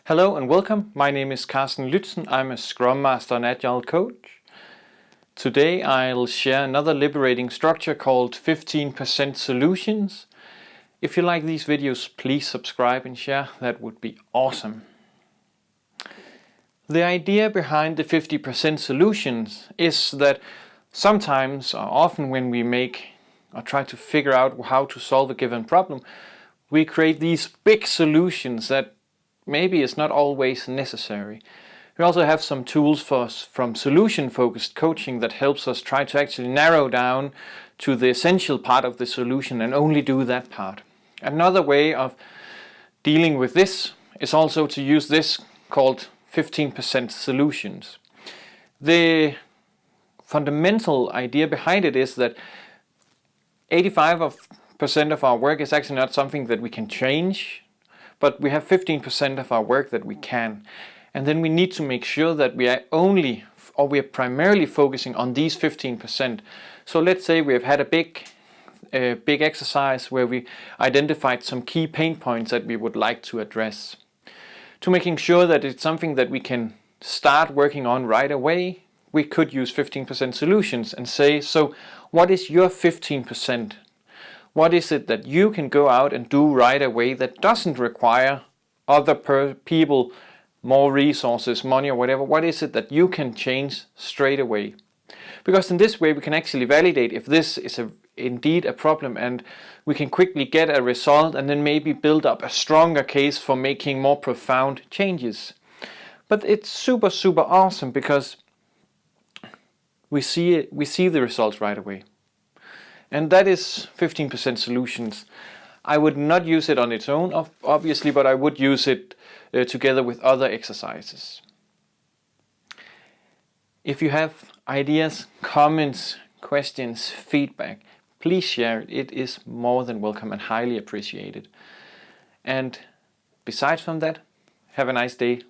Hello and welcome. My name is Carsten Lützen. I'm a Scrum Master and Agile Coach. Today I'll share another liberating structure called 15% Solutions. If you like these videos, please subscribe and share. That would be awesome. The idea behind the 50% solutions is that sometimes or often when we make or try to figure out how to solve a given problem, we create these big solutions that maybe is not always necessary. We also have some tools from solution-focused coaching that helps us try to actually narrow down to the essential part of the solution and only do that part. Another way of dealing with this is also to use this called 15% solutions. The fundamental idea behind it is that 85% of our work is actually not something that we can change, but we have 15% of our work that we can. And then we need to make sure that we are primarily focusing on these 15%. So let's say we have had a big exercise where we identified some key pain points that we would like to address. To making sure that it's something that we can start working on right away, we could use 15% solutions and say, so what is your 15%? What is it that you can go out and do right away that doesn't require other people, more resources, money or whatever? What is it that you can change straight away? Because in this way we can actually validate if this is indeed a problem, and we can quickly get a result and then maybe build up a stronger case for making more profound changes. But it's super awesome because we see the results right away. And that is 15% solutions. I would not use it on its own, obviously, but I would use it together with other exercises. If you have ideas, comments, questions, feedback, please share it. It is more than welcome and highly appreciated. And besides from that, have a nice day.